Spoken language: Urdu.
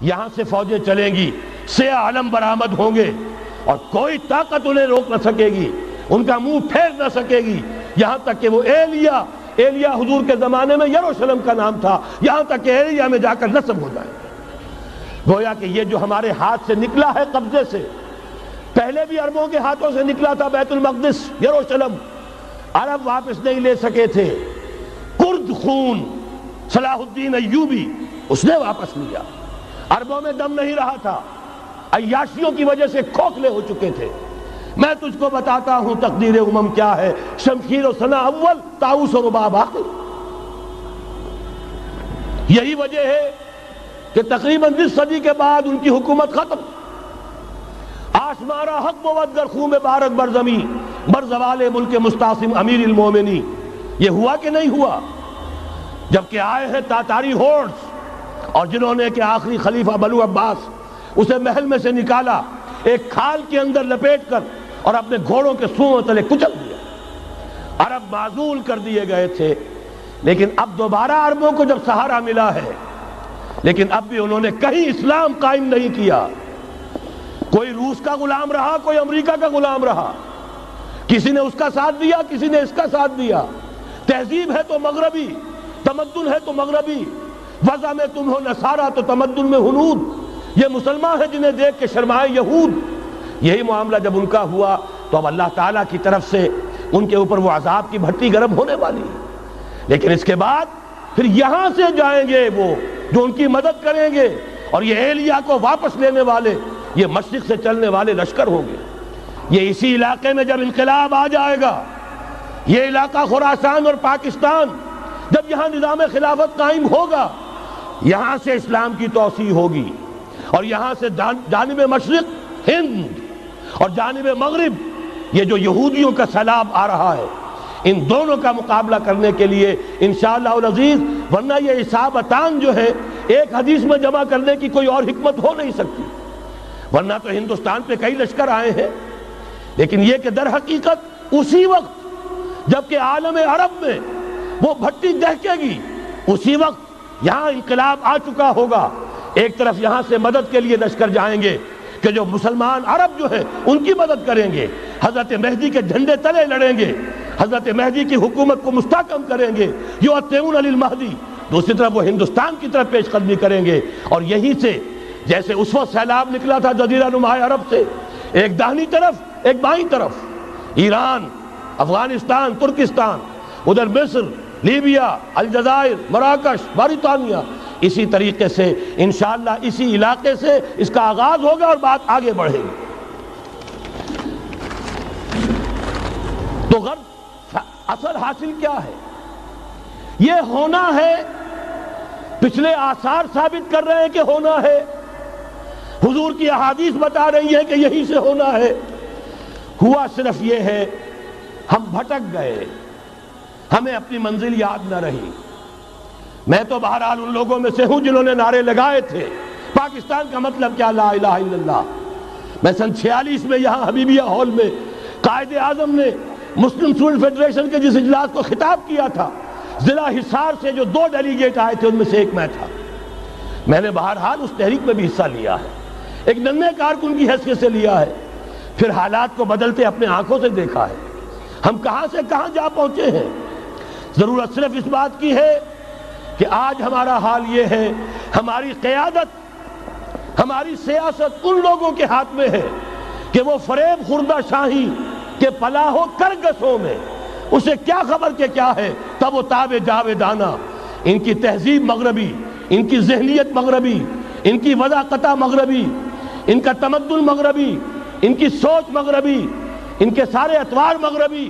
یہاں سے فوجیں چلیں گی، سیاہ علم برآمد ہوں گے اور کوئی طاقت انہیں روک نہ سکے گی، ان کا منہ پھیر نہ سکے گی، یہاں تک کہ وہ ایلیا حضور کے زمانے میں یروشلم کا نام تھا، یہاں تک کہ ایلیا میں جا کر نصب ہو جائے۔ گویا کہ یہ جو ہمارے ہاتھ سے نکلا ہے قبضے سے، پہلے بھی عربوں کے ہاتھوں سے نکلا تھا بیت المقدس، یروشلم، عرب واپس نہیں لے سکے تھے۔ کرد خون صلاح الدین ایوبی اس نے واپس لیا، عربوں میں دم نہیں رہا تھا، عیاشیوں کی وجہ سے کھوکھلے ہو چکے تھے۔ میں تجھ کو بتاتا ہوں تقدیر امم کیا ہے، شمشیر و سنا اول، طاؤس و رباب آخر۔ یہی وجہ ہے کہ تقریباً 20 صدی کے بعد ان کی حکومت ختم۔ آشمارا حق بود گر خون بارد بر زمین، بر زوال ملک مستعصم امیر المومنی۔ یہ ہوا کہ نہیں ہوا؟ جبکہ آئے ہیں تاتاری ہورڈز، اور جنہوں نے کہ آخری خلیفہ بنو عباس اسے محل میں سے نکالا، ایک کھال کے اندر لپیٹ کر اور اپنے گھوڑوں کے سوؤں تلے کچل دیا۔ عرب معزول کر دیے گئے تھے، لیکن اب دوبارہ عربوں کو جب سہارا ملا ہے، لیکن اب بھی انہوں نے کہیں اسلام قائم نہیں کیا۔ کوئی روس کا غلام رہا، کوئی امریکہ کا غلام رہا، کسی نے اس کا ساتھ دیا، کسی نے اس کا ساتھ دیا۔ تہذیب ہے تو مغربی، تمدن ہے تو مغربی، وضع میں تم ہو نصارہ تو تمدن میں ہنود۔ یہ مسلمان ہیں جنہیں دیکھ کے شرمائے یہود۔ یہی معاملہ جب ان کا ہوا تو اب اللہ تعالیٰ کی طرف سے ان کے اوپر وہ عذاب کی بھٹی گرم ہونے والی ہے۔ لیکن اس کے بعد پھر یہاں سے جائیں گے وہ جو ان کی مدد کریں گے، اور یہ ایلیا کو واپس لینے والے یہ مشرق سے چلنے والے لشکر ہوں گے۔ یہ اسی علاقے میں جب انقلاب آ جائے گا، یہ علاقہ خراسان اور پاکستان، جب یہاں نظام خلافت قائم ہوگا، یہاں سے اسلام کی توسیع ہوگی، اور یہاں سے جانب مشرق ہند اور جانب مغرب یہ جو یہودیوں کا سیلاب آ رہا ہے، ان دونوں کا مقابلہ کرنے کے لیے انشاءاللہ العزیز، ورنہ یہ اصابتان جو ہے ایک حدیث میں جمع کرنے کی کوئی اور حکمت ہو نہیں سکتی، ورنہ تو ہندوستان پہ کئی لشکر آئے ہیں۔ لیکن یہ کہ در حقیقت اسی وقت جبکہ عالم عرب میں وہ بھٹی دہکے گی، اسی وقت یہاں انقلاب آ چکا ہوگا۔ ایک طرف یہاں سے مدد کے لیے لشکر جائیں گے کہ جو مسلمان عرب جو ہیں ان کی مدد کریں گے، حضرت مہدی کے جھنڈے تلے لڑیں گے، حضرت مہدی کی حکومت کو مستحکم کریں گے، یؤتون للمہدی۔ دوسری طرف وہ ہندوستان کی طرف پیش قدمی کریں گے، اور یہیں سے جیسے اس وقت سیلاب نکلا تھا جزیرہ نما عرب سے، ایک داہنی طرف ایک بائیں طرف، ایران، افغانستان، ترکستان، ادھر مصر، لیبیا، الجزائر، مراکش، موریطانیہ، اسی طریقے سے انشاءاللہ اسی علاقے سے اس کا آغاز ہوگا اور بات آگے بڑھے گی۔ تو غرض اصل حاصل کیا ہے؟ یہ ہونا ہے، پچھلے آثار ثابت کر رہے ہیں کہ ہونا ہے، حضور کی احادیث بتا رہی ہے کہ یہی سے ہونا ہے۔ ہوا صرف یہ ہے ہم بھٹک گئے، ہمیں اپنی منزل یاد نہ رہی۔ میں تو بہرحال ان لوگوں میں سے ہوں جنہوں نے نعرے لگائے تھے پاکستان کا مطلب کیا، لا الہ الا اللہ۔ میں سن 46 میں یہاں حبیبیہ ہال میں قائد اعظم نے مسلم اسٹوڈنٹ فیڈریشن کے جس اجلاس کو خطاب کیا تھا، ضلع حصار سے جو 2 ڈیلیگیٹ آئے تھے ان میں سے ایک میں تھا۔ میں نے بہرحال اس تحریک میں بھی حصہ لیا ہے، ایک ننھے کارکن کی حیثیت سے لیا ہے، پھر حالات کو بدلتے اپنے آنکھوں سے دیکھا ہے، ہم کہاں سے کہاں جا پہنچے ہیں۔ ضرورت صرف اس بات کی ہے کہ آج ہمارا حال یہ ہے، ہماری قیادت، ہماری سیاست ان لوگوں کے ہاتھ میں ہے کہ وہ فریب خوردہ شاہی کے پلاح و کرگسوں میں اسے کیا خبر کہ کیا ہے، تب وہ تاب جاویدانہ، ان کی تہذیب مغربی، ان کی ذہنیت مغربی، ان کی وضاقتہ مغربی، ان کا تمدن مغربی، ان کی سوچ مغربی، ان کے سارے اطوار مغربی،